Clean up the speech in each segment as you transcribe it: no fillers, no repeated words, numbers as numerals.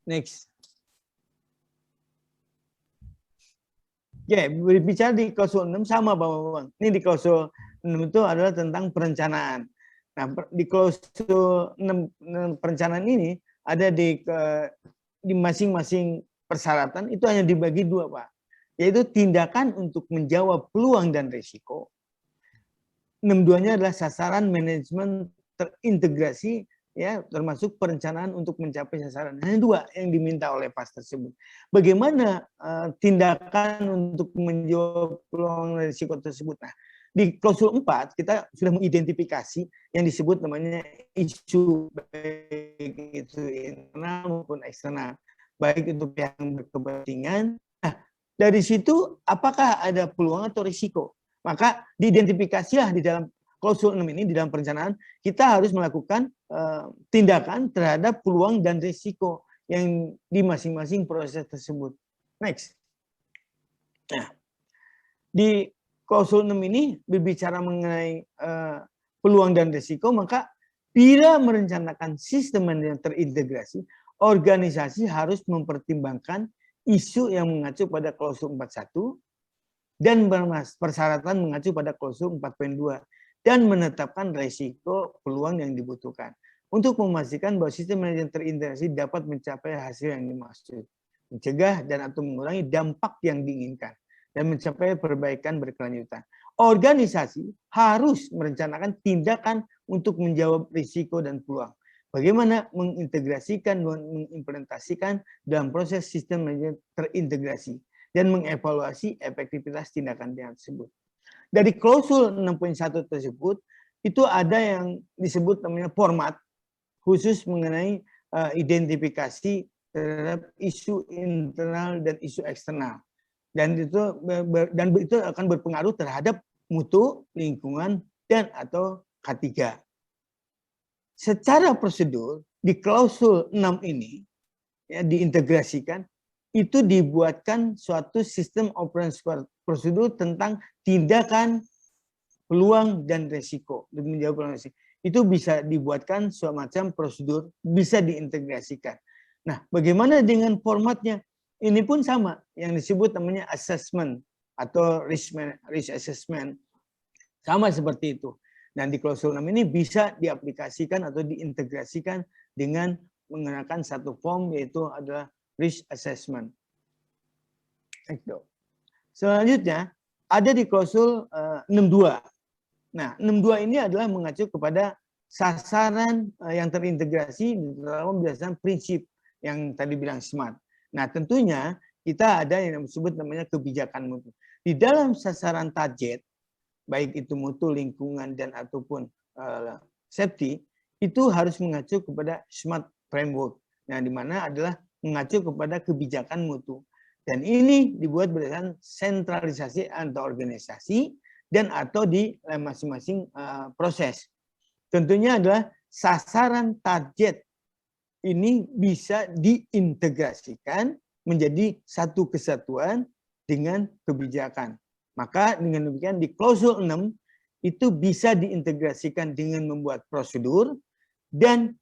Next. Ya, berbicara di klausul 6 sama Bang. Ini di klausul 6 itu adalah tentang perencanaan. Nah, di klausul 6 perencanaan ini ada di masing-masing persyaratan itu hanya dibagi dua, Pak. Yaitu tindakan untuk menjawab peluang dan risiko. 6.2-nya adalah sasaran manajemen terintegrasi, ya, termasuk perencanaan untuk mencapai sasaran. Hanya dua yang diminta oleh PAS tersebut. Bagaimana tindakan untuk menjawab peluang dan risiko tersebut? Nah, di klausul 4 kita sudah mengidentifikasi yang disebut namanya isu, baik itu internal maupun eksternal, baik itu pihak yang berkepentingan. Nah, dari situ apakah ada peluang atau risiko? Maka diidentifikasilah di dalam klausul 6 ini, di dalam perencanaan, kita harus melakukan tindakan terhadap peluang dan risiko yang di masing-masing proses tersebut. Next. Nah, di klausul 6 ini berbicara mengenai peluang dan risiko, maka bila merencanakan sistem yang terintegrasi, organisasi harus mempertimbangkan isu yang mengacu pada klausul 41, dan persyaratan mengacu pada klausul 4.2 dan menetapkan risiko peluang yang dibutuhkan untuk memastikan bahwa sistem manajemen terintegrasi dapat mencapai hasil yang dimaksud, mencegah dan atau mengurangi dampak yang diinginkan dan mencapai perbaikan berkelanjutan. Organisasi harus merencanakan tindakan untuk menjawab risiko dan peluang. Bagaimana mengintegrasikan dan mengimplementasikan dalam proses sistem manajemen terintegrasi dan mengevaluasi efektivitas tindakan tersebut. Dari klausul 6.1 tersebut, itu ada yang disebut namanya format, khusus mengenai identifikasi terhadap isu internal dan isu eksternal. Dan itu akan berpengaruh terhadap mutu, lingkungan, dan atau K3. Secara prosedur, di klausul 6 ini, ya, diintegrasikan, itu dibuatkan suatu sistem operasi prosedur tentang tindakan, peluang, dan resiko. Menjawab peluang resiko. Itu bisa dibuatkan semacam prosedur, bisa diintegrasikan. Nah, bagaimana dengan formatnya? Ini pun sama, yang disebut namanya assessment atau risk assessment. Sama seperti itu. Dan di klausul 6 ini bisa diaplikasikan atau diintegrasikan dengan menggunakan satu form, yaitu adalah risk assessment. Selanjutnya ada di klausul 6.2. Nah, 6.2 ini adalah mengacu kepada sasaran yang terintegrasi dalam berdasarkan prinsip yang tadi bilang SMART. Nah, tentunya kita ada yang disebut namanya kebijakan mutu. Di dalam sasaran target, baik itu mutu, lingkungan, dan ataupun safety, itu harus mengacu kepada SMART framework. Nah, di mana adalah mengacu kepada kebijakan mutu. Dan ini dibuat berdasarkan sentralisasi antar organisasi dan atau di masing-masing proses. Tentunya adalah sasaran target ini bisa diintegrasikan menjadi satu kesatuan dengan kebijakan. Maka dengan demikian di klausul 6 itu bisa diintegrasikan dengan membuat prosedur dan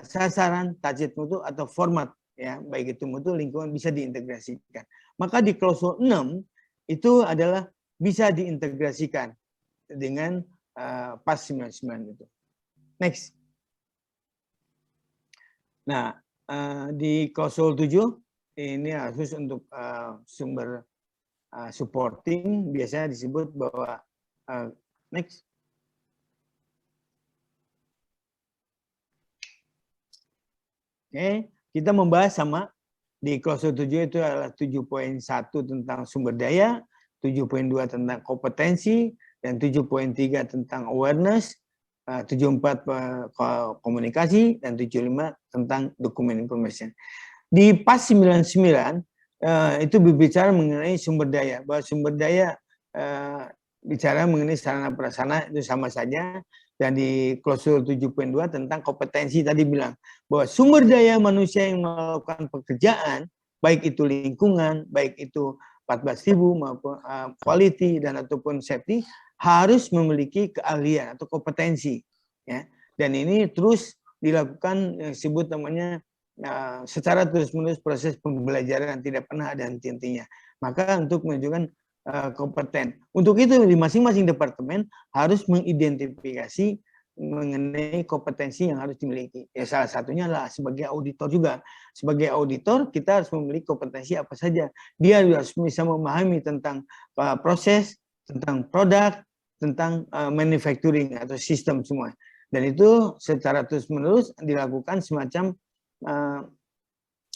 sasaran target mutu atau format, ya, baik itu mutu, lingkungan, bisa diintegrasikan. Maka di klausul 6 itu adalah bisa diintegrasikan dengan PAS 99 itu. Next. Nah, di klausul 7 ini khusus untuk sumber supporting, biasanya disebut bahwa next. Oke, kita membahas sama di klausul 7 itu adalah 7.1 tentang sumber daya, 7.2 tentang kompetensi, dan 7.3 tentang awareness, 74 komunikasi, dan 75 tentang dokumen information. Di PAS 99 itu berbicara mengenai sumber daya, bahwa sumber daya bicara mengenai sarana prasarana itu sama saja. Dan di klausul 7.2 tentang kompetensi tadi bilang bahwa sumber daya manusia yang melakukan pekerjaan, baik itu lingkungan, baik itu 14.000 maupun quality dan ataupun safety, harus memiliki keahlian atau kompetensi, ya. Dan ini terus dilakukan yang disebut namanya secara terus-menerus proses pembelajaran, tidak pernah ada henti-hentinya. Maka untuk menunjukkan kompeten. Untuk itu di masing-masing departemen harus mengidentifikasi mengenai kompetensi yang harus dimiliki. Ya salah satunya adalah sebagai auditor juga. Sebagai auditor kita harus memiliki kompetensi apa saja. Dia harus bisa memahami tentang proses, tentang produk, tentang manufacturing atau sistem semua. Dan itu secara terus-menerus dilakukan semacam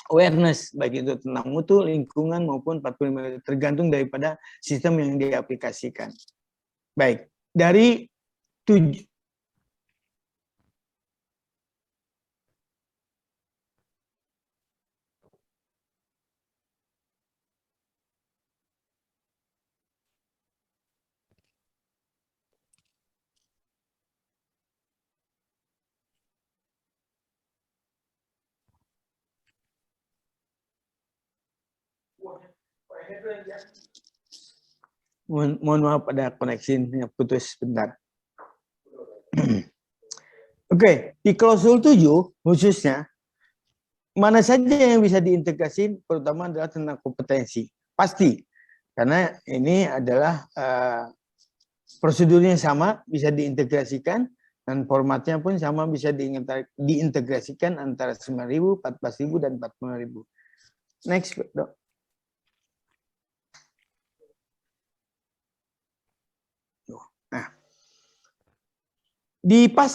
awareness, baik itu tentang mutu, lingkungan, maupun 45, tergantung daripada sistem yang diaplikasikan. Baik, dari 7. Mohon maaf ada koneksinya putus sebentar. Oke, di klausul 7 khususnya mana saja yang bisa diintegrasikan, terutama adalah tentang kompetensi. Pasti, karena ini adalah prosedurnya sama, bisa diintegrasikan, dan formatnya pun sama, bisa diintegrasikan antara 9.000, 14.000, dan 45.000. Next, Dok. Nah, di pas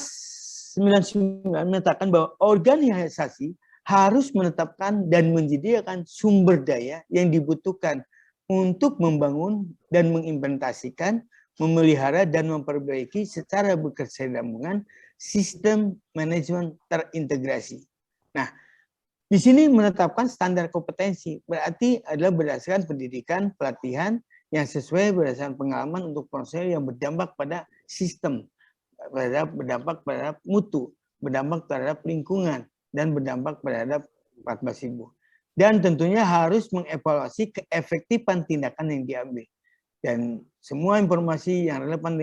99 menyatakan bahwa organisasi harus menetapkan dan menyediakan sumber daya yang dibutuhkan untuk membangun dan mengimplementasikan, memelihara dan memperbaiki secara berkesinambungan sistem manajemen terintegrasi. Nah, di sini menetapkan standar kompetensi, berarti adalah berdasarkan pendidikan, pelatihan yang sesuai berdasarkan pengalaman untuk proses yang berdampak pada sistem, berdampak terhadap mutu, berdampak terhadap lingkungan, dan berdampak terhadap 14.000. Dan tentunya harus mengevaluasi keefektifan tindakan yang diambil. Dan semua informasi yang relevan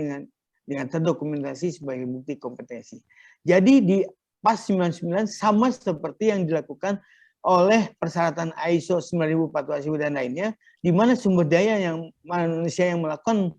dengan terdokumentasi sebagai bukti kompetensi. Jadi di pas 99 sama seperti yang dilakukan oleh persyaratan ISO 9000, dan lainnya, di mana sumber daya yang manusia yang melakukan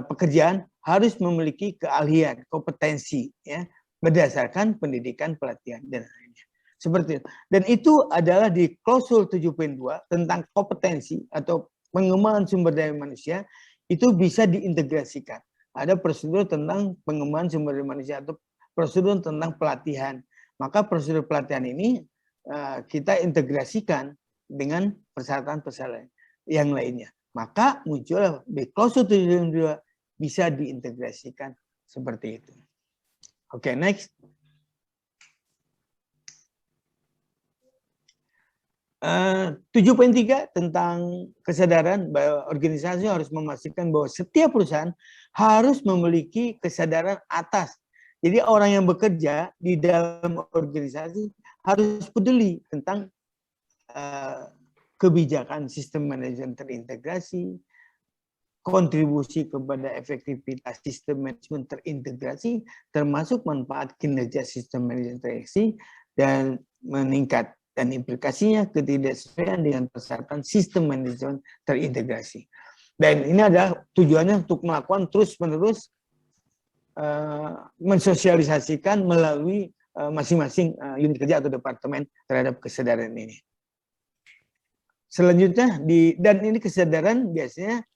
pekerjaan harus memiliki keahlian, kompetensi, ya, berdasarkan pendidikan, pelatihan, dan lainnya. Seperti itu. Dan itu adalah di klausul 7.2 tentang kompetensi atau pengembangan sumber daya manusia, itu bisa diintegrasikan. Ada prosedur tentang pengembangan sumber daya manusia atau prosedur tentang pelatihan. Maka prosedur pelatihan ini kita integrasikan dengan persyaratan-persyaratan yang lainnya. Maka muncul di klausul 7.2 bisa diintegrasikan seperti itu. Oke, next. 7.3 tentang kesadaran bahwa organisasi harus memastikan bahwa setiap perusahaan harus memiliki kesadaran atas. Jadi orang yang bekerja di dalam organisasi harus peduli tentang kebijakan sistem manajemen terintegrasi, kontribusi kepada efektivitas sistem manajemen terintegrasi, termasuk manfaat kinerja sistem manajemen terintegrasi, dan meningkat. Dan implikasinya ketidaksesuaian dengan persyaratan sistem manajemen terintegrasi. Dan ini adalah tujuannya untuk melakukan terus-menerus mensosialisasikan melalui masing-masing unit kerja atau departemen terhadap kesadaran ini. Selanjutnya, dan ini kesadaran biasanya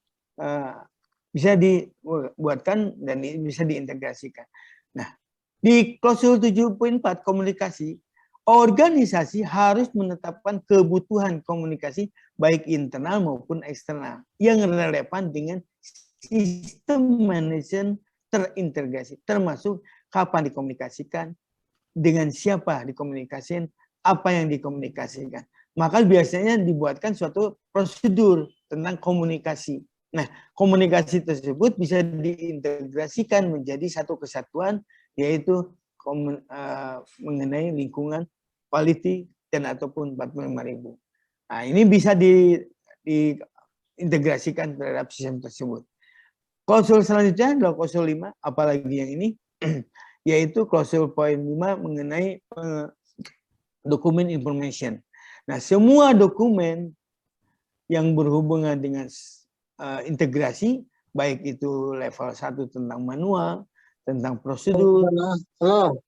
bisa dibuatkan dan bisa diintegrasikan. Nah, di klausul 7.4 komunikasi, organisasi harus menetapkan kebutuhan komunikasi baik internal maupun eksternal yang relevan dengan sistem manajemen terintegrasi, termasuk kapan dikomunikasikan, dengan siapa dikomunikasikan, apa yang dikomunikasikan. Maka biasanya dibuatkan suatu prosedur tentang komunikasi. Nah, komunikasi tersebut bisa diintegrasikan menjadi satu kesatuan, yaitu mengenai lingkungan, quality, dan ataupun 45.000. Nah, ini bisa diintegrasikan terhadap sistem tersebut. Klausul selanjutnya adalah klausul 5, apalagi yang ini, yaitu klausul poin 5 mengenai dokumen information. Nah, semua dokumen yang berhubungan dengan integrasi, baik itu level 1 tentang manual, tentang prosedur, Halo.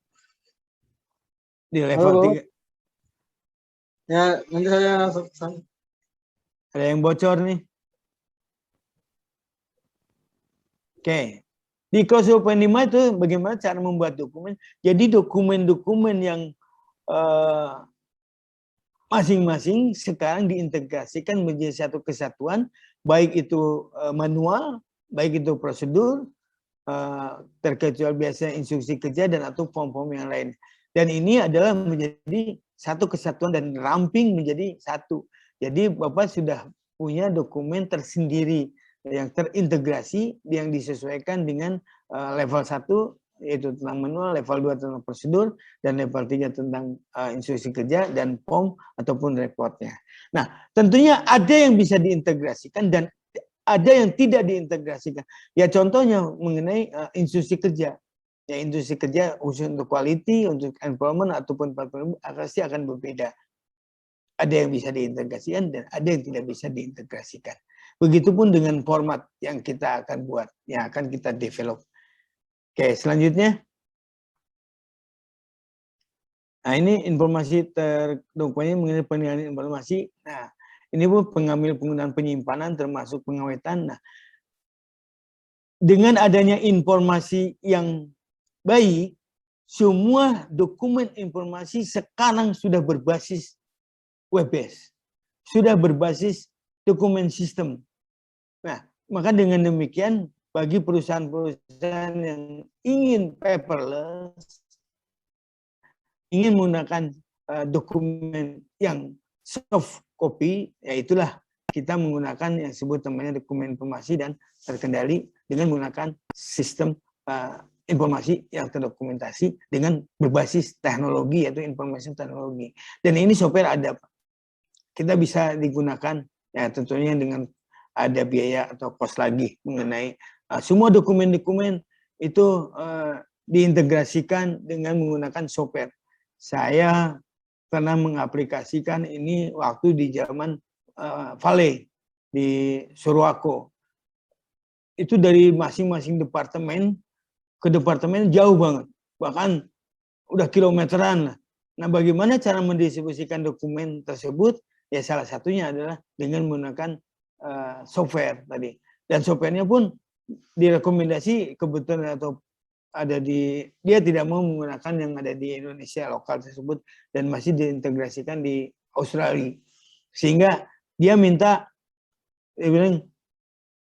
di level 3. Ya, nanti saya Ada yang bocor nih. Oke. Di klausul P5 itu bagaimana cara membuat dokumen. Jadi dokumen-dokumen yang masing-masing sekarang diintegrasikan menjadi satu kesatuan, baik itu manual, baik itu prosedur, terkecuali biasanya instruksi kerja dan atau form-form yang lain. Dan ini adalah menjadi satu kesatuan dan ramping menjadi satu. Jadi Bapak sudah punya dokumen tersendiri yang terintegrasi yang disesuaikan dengan level 1 yaitu tentang manual, level 2 tentang prosedur, dan level 3 tentang instruksi kerja dan form ataupun reportnya. Nah, tentunya ada yang bisa diintegrasikan dan ada yang tidak diintegrasikan. Ya contohnya mengenai instruksi kerja. Ya instruksi kerja khusus untuk quality, untuk employment ataupun pasti akan berbeda. Ada yang bisa diintegrasikan dan ada yang tidak bisa diintegrasikan. Begitupun dengan format yang kita akan buat, yang akan kita develop. Oke, selanjutnya. Nah, ini informasi terdokumennya mengenai penilaian informasi. Nah, ini pun pengambil penggunaan penyimpanan termasuk pengawetan. Nah, dengan adanya informasi yang baik, semua dokumen informasi sekarang sudah berbasis web-based. Sudah berbasis dokumen sistem. Nah, maka dengan demikian bagi perusahaan-perusahaan yang ingin paperless, ingin menggunakan dokumen yang soft copy, yaitulah kita menggunakan yang disebut namanya dokumen informasi dan terkendali dengan menggunakan sistem informasi yang terdokumentasi dengan berbasis teknologi, yaitu information teknologi. Dan ini software ada, kita bisa digunakan ya tentunya dengan ada biaya atau cost lagi mengenai semua dokumen-dokumen itu diintegrasikan dengan menggunakan software. Saya pernah mengaplikasikan ini waktu di zaman Vale di Surwako. Itu dari masing-masing departemen ke departemen jauh banget, bahkan udah kilometeran lah. Nah, bagaimana cara mendistribusikan dokumen tersebut? Ya salah satunya adalah dengan menggunakan software tadi. Dan softwarenya pun direkomendasi kebetulan atau ada dia tidak mau menggunakan yang ada di Indonesia lokal tersebut dan masih diintegrasikan di Australia. Sehingga dia bilang,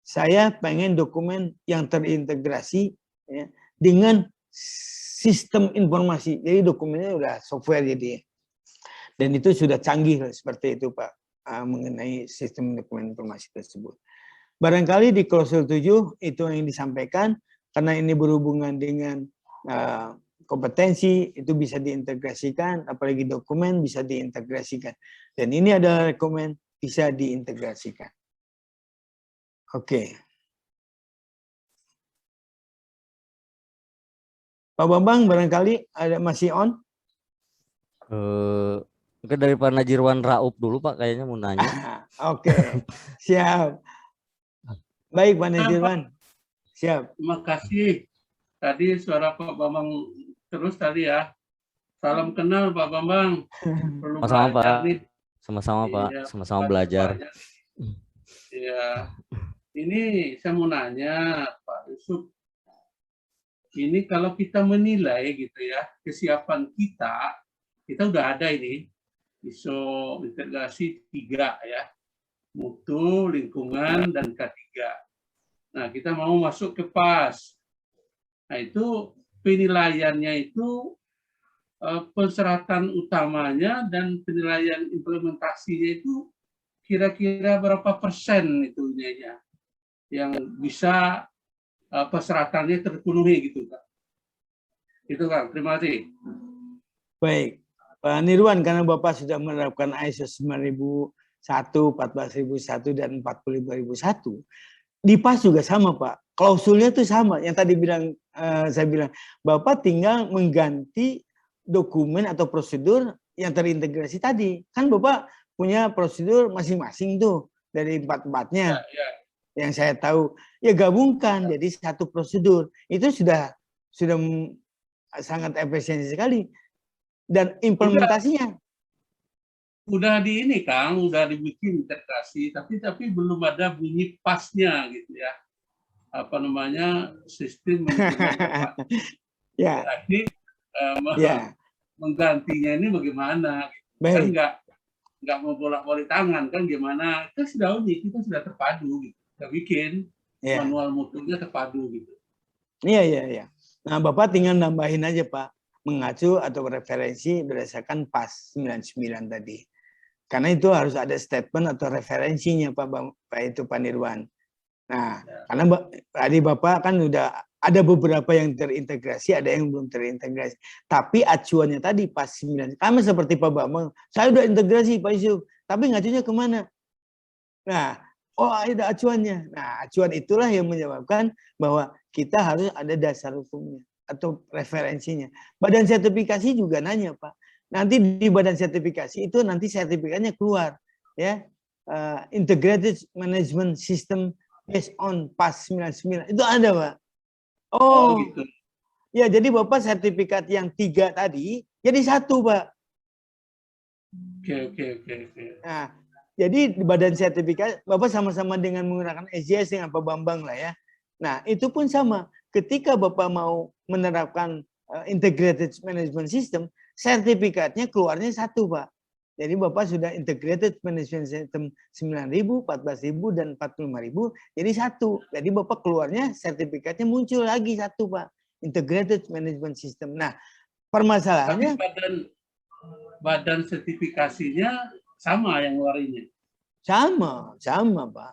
saya pengen dokumen yang terintegrasi ya, dengan sistem informasi. Jadi dokumennya udah software jadi. Dan itu sudah canggih seperti itu Pak, mengenai sistem dokumen informasi tersebut. Barangkali di klausul 7 itu yang disampaikan, karena ini berhubungan dengan kompetensi, itu bisa diintegrasikan, apalagi dokumen bisa diintegrasikan. Dan ini adalah rekomen bisa diintegrasikan. Oke. Pak Bambang barangkali ada masih on? Mungkin dari Pak Najirwan Raup dulu Pak, kayaknya mau nanya. Oke, siap. Baik Pak Najirwan, siap. Terima kasih. Tadi suara Pak Bambang terus tadi ya. Salam kenal Pak Bambang. Sama-sama Pak. Sama-sama Pak. Sama-sama belajar. Ya. Ini saya mau nanya Pak Yusuf. Ini kalau kita menilai gitu ya kesiapan kita udah ada ini ISO integrasi 3 ya, mutu, lingkungan dan K3. Nah kita mau masuk ke PAS. Nah itu penilaiannya itu persyaratan utamanya dan penilaian implementasinya itu kira-kira berapa persen itu yang bisa persyaratannya terpenuhi gitu Kak. Itu Kak, terima kasih. Baik, Pak Nirwan, karena Bapak sudah menerapkan ISO 9001, 14001 dan 45001, di PAS juga sama Pak. Klausulnya itu sama. Yang tadi saya bilang, Bapak tinggal mengganti dokumen atau prosedur yang terintegrasi tadi. Kan Bapak punya prosedur masing-masing tuh dari empat-empatnya. Ya. Yang saya tahu, ya gabungkan jadi satu prosedur. Itu sudah sangat efisien sekali. Dan implementasinya udah di ini Kang, udah dibikin integrasi, tapi belum ada bunyi pasnya gitu ya. Apa namanya, sistem manajemen tepat. ya, Jadi ya, menggantinya ini bagaimana? Kan baik. nggak mau bolak-balik tangan kan gimana? Kita sudah unik, kita sudah terpadu gitu. Kita bikin Ya. manual mutunya terpadu gitu. Iya. Nah, Bapak tinggal nambahin aja, Pak. Mengacu atau referensi berdasarkan PAS 99 tadi. Karena itu harus ada statement atau referensinya, Pak Nirwan. Nah, karena tadi Bapak kan udah ada beberapa yang terintegrasi, ada yang belum terintegrasi. Tapi acuannya tadi PAS 9. Kami seperti Pak Bambang, saya udah integrasi Pak Yusuf, tapi ngacunya kemana? Nah, ada acuannya. Nah, acuan itulah yang menyebabkan bahwa kita harus ada dasar hukumnya atau referensinya. Badan sertifikasi juga nanya, Pak. Nanti di badan sertifikasi itu nanti sertifikatnya keluar, ya. Integrated Management System based on PAS 99. Itu ada, Pak. Oh, gitu. Ya, jadi Bapak sertifikat yang 3 tadi jadi 1, Pak. Oke. Nah, jadi di badan sertifikat Bapak sama-sama dengan menggunakan SJS dengan Pak Bambang lah ya. Nah, itu pun sama. Ketika Bapak mau menerapkan integrated management system, sertifikatnya keluarnya 1, Pak. Jadi Bapak sudah integrated management system 9.000, 14.000 dan 45.000 jadi 1. Jadi Bapak keluarnya sertifikatnya muncul lagi 1, Pak. Integrated management system. Nah, permasalahannya badan sertifikasinya sama yang ngeluarinnya. Sama, Pak.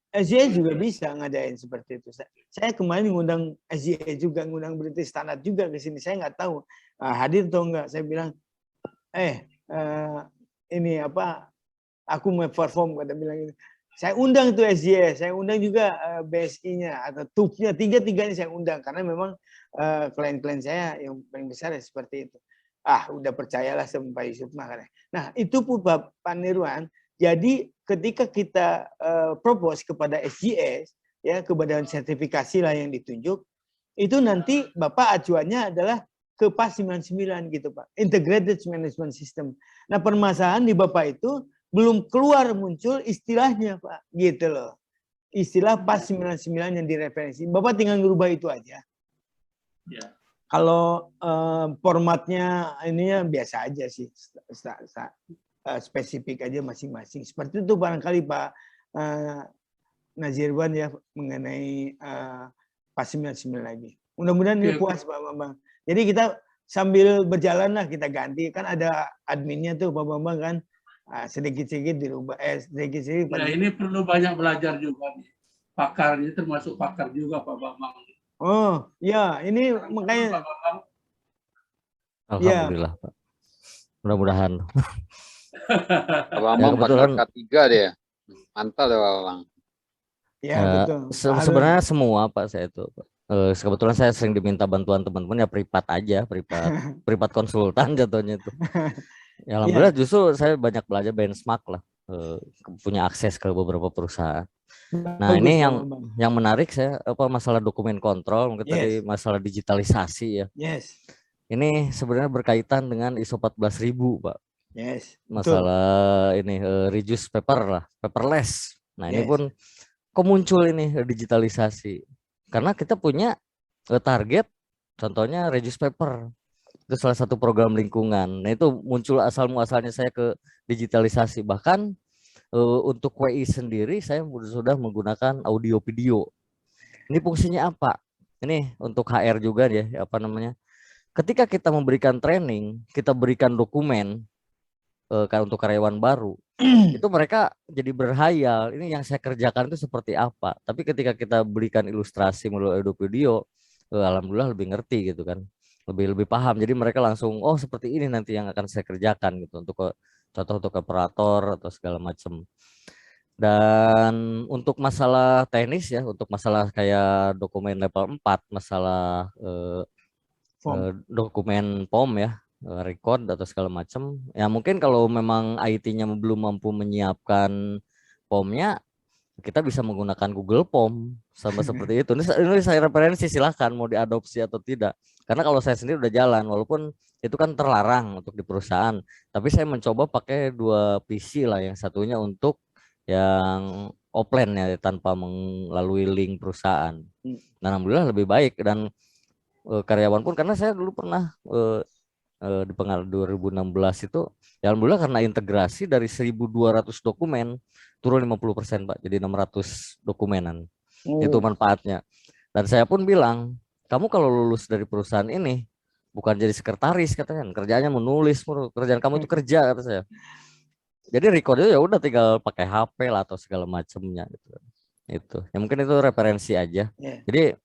SJS juga bisa ngadain seperti itu. Saya kemarin ngundang SJS juga, ngundang British Standard juga ke sini. Saya nggak tahu hadir atau enggak. Saya bilang, ini apa? Aku mau perform, kata bilang ini. Saya undang tuh SJS, saya undang juga BSI-nya atau TUP-nya, tiga-tiganya saya undang karena memang klien-klien saya yang paling besar ya seperti itu. Udah percayalah sama Pak Yusuf makanya. Nah, itu pun Pak Nirwan. Jadi ketika kita propose kepada SJS, ya ke badan sertifikasi lah yang ditunjuk, itu nanti Bapak acuannya adalah ke PAS 99 gitu, Pak. Integrated Management System. Nah, permasalahan di Bapak itu belum keluar muncul istilahnya, Pak. Gitu loh. Istilah PAS 99 yang direferensi. Bapak tinggal ngerubah itu aja. Ya. Kalau formatnya ini ya biasa aja sih. Spesifik aja masing-masing. Seperti itu barangkali Pak Nazirwan ya mengenai PAS 99 lagi. Mudah-mudahan ini puas Pak Bambang. Jadi kita sambil berjalan lah kita ganti. Kan ada adminnya tuh Pak Bambang kan. Sedikit-sedikit dirubah. Sedikit-sedikit. Nah, ini perlu banyak belajar juga nih. Pakarnya termasuk pakar juga Pak Bambang. Oh, ya, ini makanya. Alhamdulillah, Pak. Mudah-mudahan. Pak Bambang kebetulan K3 dia. Mantap ya Pak Bambang. Ya, betul. Sebenarnya semua Pak saya itu. Kebetulan saya sering diminta bantuan teman-teman ya privat aja, privat konsultan jatuhnya itu. Ya, alhamdulillah justru saya banyak belajar benchmark lah, punya akses ke beberapa perusahaan. Nah, ini yang menarik saya masalah dokumen kontrol, mungkin tadi masalah digitalisasi ya. Yes. Ini sebenarnya berkaitan dengan ISO 14.000, Pak. Yes. Masalah ini reduce paper lah, paperless. Nah, ini pun kok muncul ini digitalisasi. Karena kita punya target, contohnya reduce paper. Itu salah satu program lingkungan. Nah, itu muncul asal-muasalnya saya ke digitalisasi. Bahkan untuk WI sendiri saya sudah menggunakan audio video. Ini fungsinya apa? Ini untuk HR juga ya, apa namanya? Ketika kita memberikan training, kita berikan dokumen untuk karyawan baru, itu mereka jadi berhayal. Ini yang saya kerjakan itu seperti apa? Tapi ketika kita berikan ilustrasi melalui audio video, alhamdulillah lebih ngerti gitu kan. Lebih paham. Jadi mereka langsung seperti ini nanti yang akan saya kerjakan gitu untuk contoh untuk operator atau segala macam. Dan untuk masalah teknis ya, untuk masalah kayak dokumen level 4, masalah dokumen POM ya, record atau segala macam. Ya mungkin kalau memang IT-nya belum mampu menyiapkan formnya, kita bisa menggunakan Google Form sama seperti itu. Ini saya referensi, silahkan mau diadopsi atau tidak. Karena kalau saya sendiri udah jalan, walaupun itu kan terlarang untuk di perusahaan, tapi saya mencoba pakai 2 PC lah, yang satunya untuk yang offline ya, tanpa melalui link perusahaan. Dan alhamdulillah lebih baik, dan karyawan pun, karena saya dulu pernah di pengalaman 2016 itu, ya alhamdulillah karena integrasi dari 1.200 dokumen turun 50% Pak, jadi 600 dokumenan. Itu manfaatnya. Dan saya pun bilang, kamu kalau lulus dari perusahaan ini bukan jadi sekretaris katanya, kerjanya menulis, kerjaan kamu itu kerja, kata saya. Jadi recordnya ya udah tinggal pakai HP lah atau segala macamnya gitu. Itu. Ya mungkin itu referensi aja. Jadi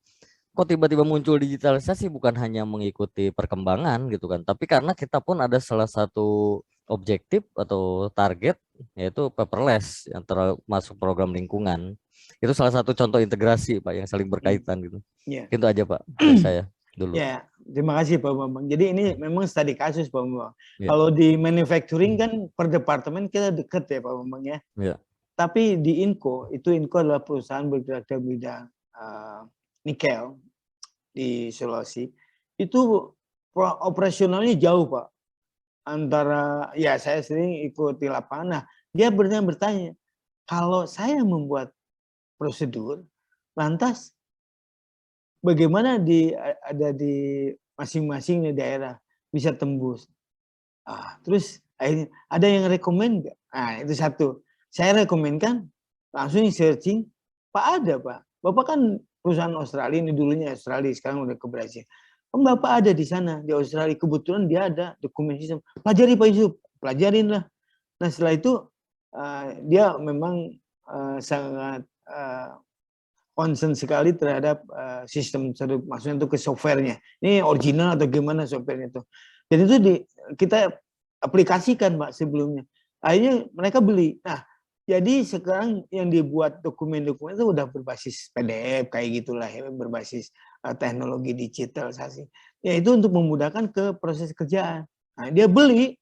kok tiba-tiba muncul digitalisasi bukan hanya mengikuti perkembangan gitu kan, tapi karena kita pun ada salah satu objektif atau target, yaitu paperless yang termasuk program lingkungan. Itu salah satu contoh integrasi Pak yang saling berkaitan gitu. Itu aja Pak dari saya dulu. Ya, terima kasih Pak Bambang. Jadi ini memang studi kasus Pak Bambang. Kalau di manufacturing kan per departemen kita dekat ya Pak Bambang ya. Tapi di Inco, Inco adalah perusahaan bergerak di bidang nikel di Sulawesi. Itu operasionalnya jauh Pak. Antara, ya saya sering ikut di lapangan. Nah, dia bertanya, kalau saya membuat prosedur, lantas bagaimana ada di masing-masing daerah bisa tembus. Terus akhirnya ada yang rekomend nggak? Nah itu satu. Saya rekomendkan langsung searching. Pak ada Pak. Bapak kan perusahaan Australia, ini dulunya Australia, sekarang udah ke Brazil. Bapak ada di sana di Australia, kebetulan dia ada dokumen sistem. Pelajari Pak Yusuf, pelajarin lah. Nah setelah itu dia memang sangat concern sekali terhadap sistem tersebut, maksudnya itu ke softwarenya. Ini original atau gimana softwarenya itu. Dan itu kita aplikasikan Pak sebelumnya. Akhirnya mereka beli. Nah, jadi sekarang yang dibuat dokumen-dokumen itu udah berbasis PDF kayak gitulah ya, berbasis teknologi digitalisasi. Ya itu untuk memudahkan ke proses kerjaan. Nah, dia beli,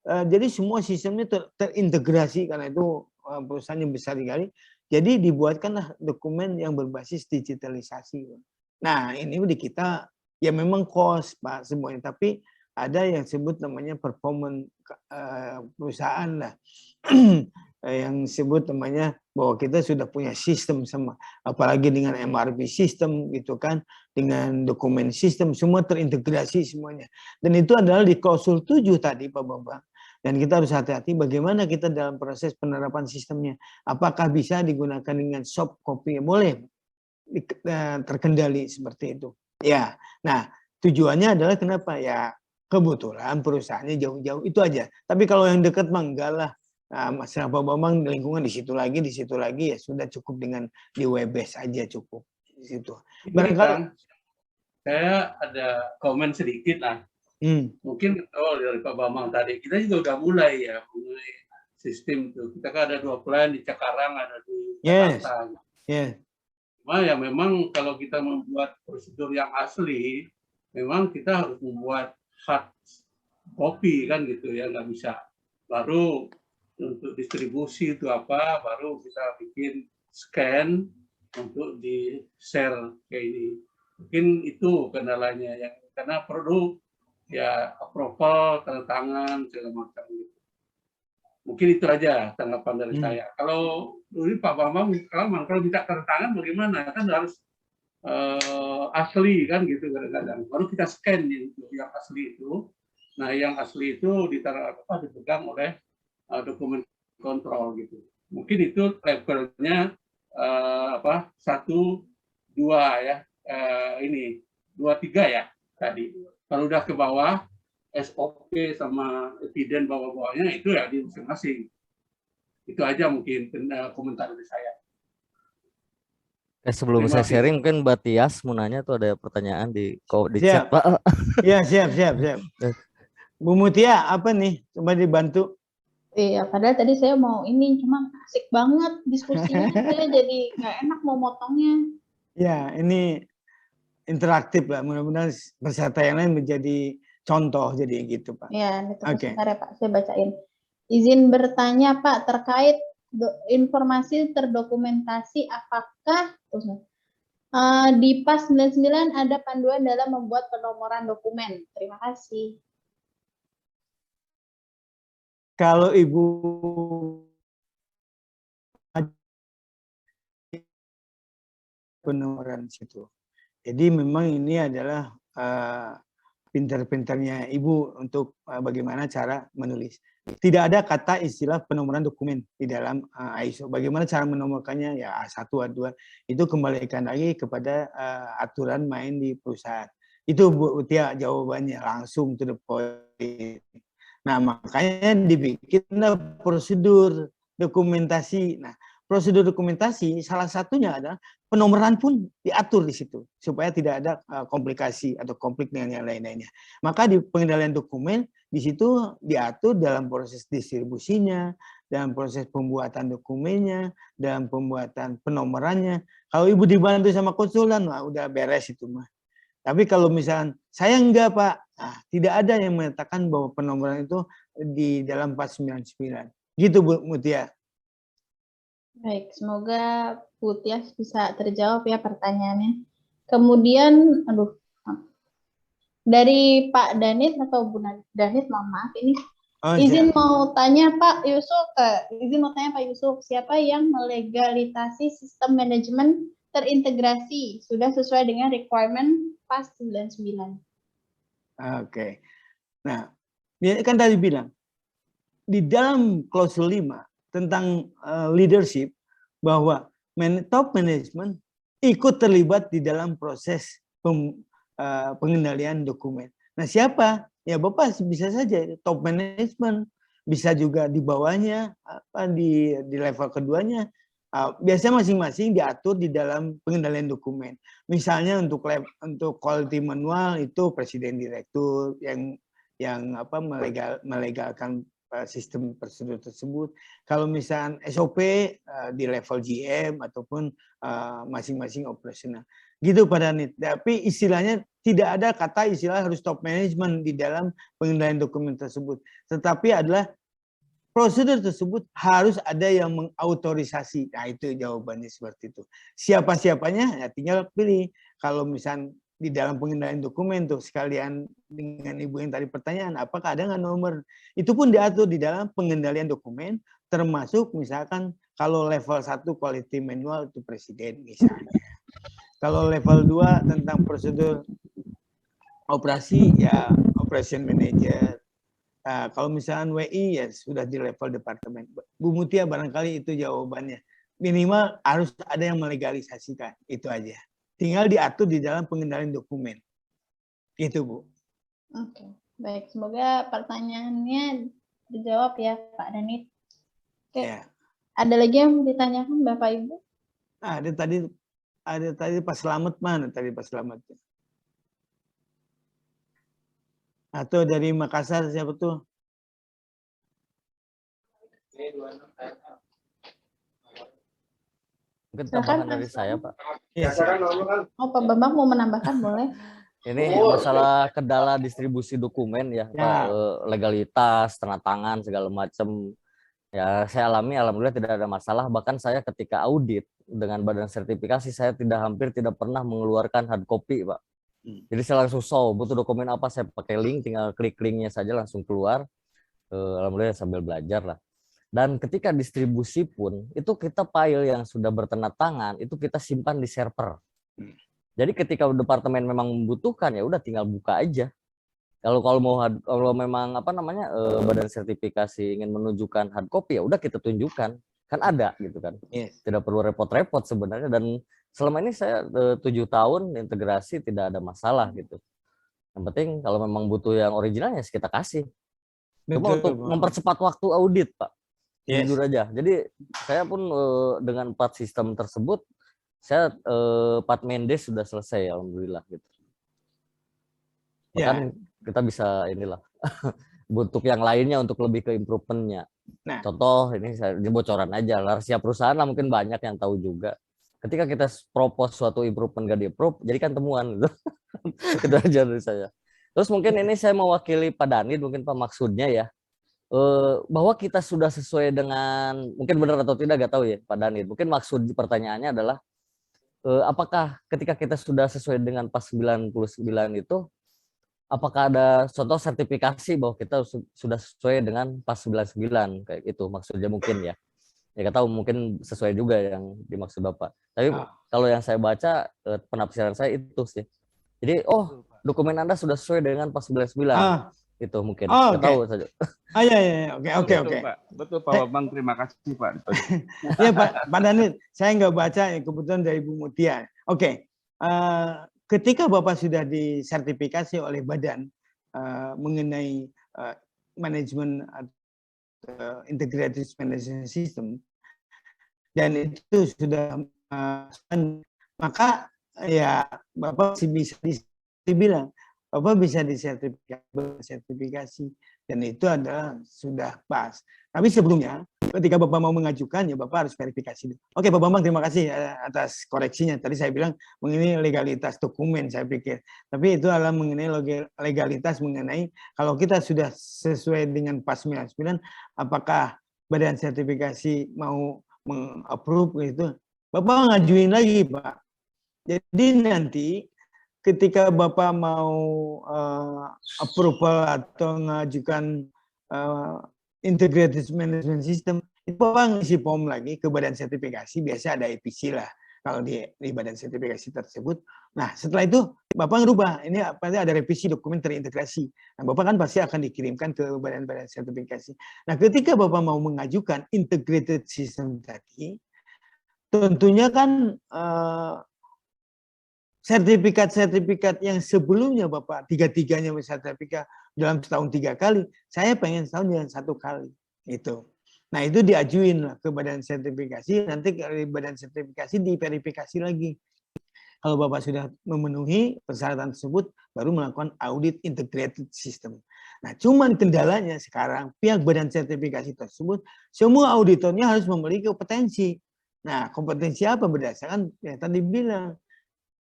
jadi semua sistemnya terintegrasi karena itu perusahaan yang besar sekali. Jadi dibuatkanlah dokumen yang berbasis digitalisasi. Nah ini di kita ya memang cost Pak semuanya, tapi ada yang sebut namanya performance perusahaan lah. Yang sebut namanya bahwa kita sudah punya sistem sama, apalagi dengan MRP sistem gitu kan, dengan dokumen sistem semua terintegrasi semuanya. Dan itu adalah di klausul 7 tadi Pak Bambang. Dan kita harus hati-hati bagaimana kita dalam proses penerapan sistemnya. Apakah bisa digunakan dengan soft copy? Boleh terkendali seperti itu. Ya, nah tujuannya adalah kenapa? Ya kebetulan perusahaannya jauh-jauh itu aja. Tapi kalau yang dekat mah enggak lah. Nah, masalah Pak Bambang lingkungan di situ lagi ya sudah cukup dengan di Webes aja cukup di situ. Barangkali saya ada komen sedikit lah. Mungkin dari Pak Bambang tadi kita juga udah mulai sistem itu. Kita kan ada 2 plan di Cikarang, ada di Jakarta. Cuma ya memang kalau kita membuat prosedur yang asli, memang kita harus membuat hard copy kan gitu ya, nggak bisa. Baru untuk distribusi itu apa, baru kita bikin scan untuk di share kayak ini. Mungkin itu kendalanya yang karena perlu ya approval, tanda tangan segala macam gitu. Mungkin itu aja tanggapan dari saya. Kalau dulu Pak Bambang kalau minta tanda tangan bagaimana, kan harus asli kan gitu kadang-kadang. Baru kita scan yang asli itu. Nah yang asli itu dipegang oleh dokumen kontrol gitu. Mungkin itu levelnya 1, 2 ya, ini 2, 3 ya tadi. Kalau udah ke bawah SOP sama eviden bawah-bawahnya itu ya di masing-masing. Itu aja mungkin komentar dari saya. Sebelum saya sharing mungkin Mbak Tias mau nanya tuh, ada pertanyaan di chat Pak. Iya siap. Bu Mutia apa nih? Coba dibantu. Iya, padahal tadi saya mau ini, cuma asik banget diskusinya, saya jadi nggak enak mau motongnya. Ya, ini interaktif lah, mudah-mudahan peserta yang lain menjadi contoh jadi gitu Pak. Ya, itu Oke. sebentar ya Pak, saya bacain. Izin bertanya Pak terkait informasi terdokumentasi apakah di PAS 99 ada panduan dalam membuat penomoran dokumen. Terima kasih. Kalau Ibu penomoran situ. Jadi memang ini adalah pintar-pintarnya Ibu untuk bagaimana cara menulis. Tidak ada kata istilah penomoran dokumen di dalam ISO. Bagaimana cara menomorkannya? Ya A1, A2. Itu kembalikan lagi kepada aturan main di perusahaan. Itu Bu Tia jawabannya, langsung to the point. Nah, makanya dibikinlah prosedur dokumentasi. Nah, prosedur dokumentasi salah satunya adalah penomoran pun diatur di situ supaya tidak ada komplikasi atau konflik dengan yang lain-lainnya. Maka di pengendalian dokumen di situ diatur dalam proses distribusinya, dalam proses pembuatan dokumennya, dalam pembuatan penomorannya. Kalau Ibu dibantu sama konsulan, wah, udah beres itu mah. Tapi kalau misalnya saya enggak Pak, nah, tidak ada yang mengatakan bahwa penomoran itu di dalam 499. Gitu Bu Mutia. Baik, semoga Bu Tias bisa terjawab ya pertanyaannya. Kemudian, dari Pak Danit atau Bu Danit, mohon maaf ini. Izin mau tanya Pak Yusuf, siapa yang melegalitasi sistem manajemen terintegrasi sudah sesuai dengan requirement PAS 99? Oke. Nah, kan tadi bilang di dalam klausul 5 tentang leadership bahwa top management ikut terlibat di dalam proses pengendalian dokumen. Nah, siapa? Ya Bapak bisa saja top management, bisa juga di bawahnya di level keduanya. Biasanya masing-masing diatur di dalam pengendalian dokumen. Misalnya untuk quality manual itu presiden direktur yang melegalkan sistem prosedur tersebut. Kalau misalnya SOP di level GM ataupun masing-masing operasional. Gitu Pak Danit. Tapi istilahnya tidak ada kata istilah harus top management di dalam pengendalian dokumen tersebut. Tetapi adalah prosedur tersebut harus ada yang mengautorisasi. Nah itu jawabannya seperti itu. Siapa-siapanya ya tinggal pilih. Kalau misalnya di dalam pengendalian dokumen tuh sekalian dengan Ibu yang tadi pertanyaan, apakah ada nggak nomor? Itu pun diatur di dalam pengendalian dokumen, termasuk misalkan kalau level 1 quality manual itu presiden misalnya. Kalau level 2 tentang prosedur operasi ya operation manager. Kalau misalnya WI ya sudah di level departemen. Bu Mutia barangkali itu jawabannya. Minimal harus ada yang melegalisasikan, itu aja. Tinggal diatur di dalam pengendalian dokumen. Gitu Bu. Oke, baik. Semoga pertanyaannya dijawab ya Pak Danit. Oke. Ya. Ada lagi yang ditanyakan Bapak Ibu? Ada tadi Pak Slamet, mana tadi Pak Slamet? Atau dari Makassar siapa tuh? Mungkin tambahan dari saya Pak. Ya, oh Pak Bambang mau menambahkan boleh? Ini masalah kendala distribusi dokumen ya, Pak, legalitas, tanda tangan segala macam. Ya saya alami, alhamdulillah tidak ada masalah. Bahkan saya ketika audit dengan badan sertifikasi saya hampir tidak pernah mengeluarkan hard copy Pak. Jadi saya langsung butuh dokumen apa, saya pakai link, tinggal klik linknya saja langsung keluar. Alhamdulillah sambil belajar lah. Dan ketika distribusi pun itu kita file yang sudah bertanda tangan itu kita simpan di server. Jadi ketika departemen memang membutuhkan ya udah tinggal buka aja. Kalau memang badan sertifikasi ingin menunjukkan hard copy ya udah kita tunjukkan, kan ada gitu kan. Tidak perlu repot-repot sebenarnya. Dan selama ini saya 7 tahun integrasi tidak ada masalah gitu. Yang penting kalau memang butuh yang originalnya kita kasih. Cuma untuk mempercepat waktu audit Pak. Jujur aja. Jadi saya pun dengan 4 sistem tersebut saya 4 Mendes sudah selesai alhamdulillah gitu. Bahkan kita bisa inilah untuk yang lainnya untuk lebih ke improvement-nya. Contoh ini saya bocoran aja, rahasia perusahaan lah mungkin banyak yang tahu juga. Ketika kita propose suatu improvement gak di-approve, jadikan temuan gitu. Itu aja dari saya. Terus mungkin ini saya mewakili Pak Danid, mungkin Pak maksudnya ya, bahwa kita sudah sesuai dengan, mungkin benar atau tidak gak tahu ya Pak Danid. Mungkin maksud pertanyaannya adalah, apakah ketika kita sudah sesuai dengan PAS 99 itu, apakah ada contoh sertifikasi bahwa kita sudah sesuai dengan PAS 99 kayak gitu maksudnya mungkin ya. Ya gak tahu, mungkin sesuai juga yang dimaksud Bapak. Tapi kalau yang saya baca, penafsiran saya itu sih. Jadi, oh, dokumen Anda sudah sesuai dengan PAS 99. Itu mungkin. Nggak tahu saja. Iya. Oke. Betul, Pak Bambang. Terima kasih, Pak. Ya, Pak Danid, saya nggak baca, kebetulan dari Bu Mutia. Oke. Ketika Bapak sudah disertifikasi oleh badan mengenai manajemen integrated management system, dan itu sudah maka ya Bapak bisa dibilang Bapak bisa disertifikasi dan itu adalah sudah pas. Tapi sebelumnya ketika Bapak mau mengajukan ya Bapak harus verifikasi. Oke Pak Bambang, terima kasih atas koreksinya. Tadi saya bilang mengenai legalitas dokumen saya pikir. Tapi itu adalah mengenai legalitas mengenai kalau kita sudah sesuai dengan PAS 99 apakah badan sertifikasi mau meng-approve gitu. Bapak ngajuin lagi Pak. Jadi nanti ketika Bapak mau approval atau mengajukan integrated management system, itu Bapak ngisi form lagi ke badan sertifikasi, biasa ada EPC lah kalau di badan sertifikasi tersebut. Nah setelah itu Bapak ngerubah, ini pasti ada revisi dokumen terintegrasi. Nah Bapak kan pasti akan dikirimkan ke badan-badan sertifikasi. Nah ketika Bapak mau mengajukan integrated system tadi, tentunya kan sertifikat-sertifikat yang sebelumnya Bapak, tiga-tiganya sertifikat dalam setahun 3 kali, saya pengen setahun dengan 1 kali. Itu. Nah itu diajuin ke badan sertifikasi, nanti dari badan sertifikasi diverifikasi lagi. Kalau Bapak sudah memenuhi persyaratan tersebut, baru melakukan audit integrated system. Nah cuman kendalanya sekarang, pihak badan sertifikasi tersebut, semua auditornya harus memiliki kompetensi. Nah kompetensi apa berdasarkan yang tadi bilang,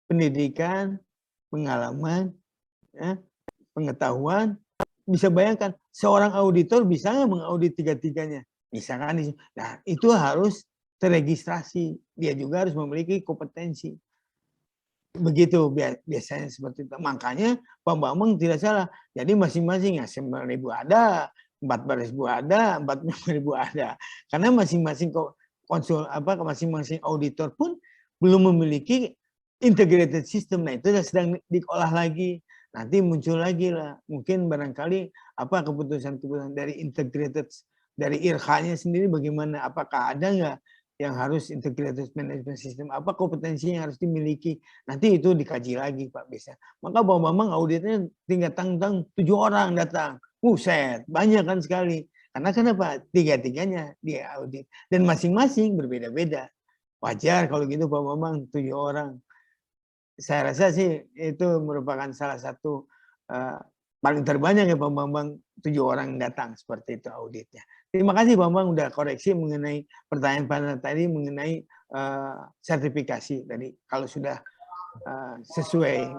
pendidikan, pengalaman, ya, pengetahuan, bisa bayangkan seorang auditor bisa nggak mengaudit tiga-tiganya? Misalkan, nah itu harus terregistrasi, dia juga harus memiliki kompetensi. Begitu biasanya seperti itu. Makanya Pak Bambang tidak salah. Jadi masing-masing ya 9.000 ada, 14.000 ada, 45.000 ada. Karena masing-masing masing-masing auditor pun belum memiliki integrated system. Nah itu sedang diolah lagi, nanti muncul lagi lah mungkin barangkali apa keputusan-keputusan dari integrated, dari IRH-nya sendiri bagaimana, apakah ada nggak yang harus integrated management system, apa kompetensi yang harus dimiliki, nanti itu dikaji lagi Pak bisa. Maka Pak Bambang auditnya tinggal tang-tang 7 orang datang, buset banyak kan sekali, karena kenapa tiga-tiganya dia audit dan masing-masing berbeda-beda. Wajar kalau gitu Pak Bambang 7 orang. Saya rasa sih itu merupakan salah satu paling terbanyak ya Pak Bambang, 7 orang datang seperti itu auditnya. Terima kasih Pak Bambang udah koreksi mengenai pertanyaan tadi mengenai sertifikasi tadi kalau sudah sesuai.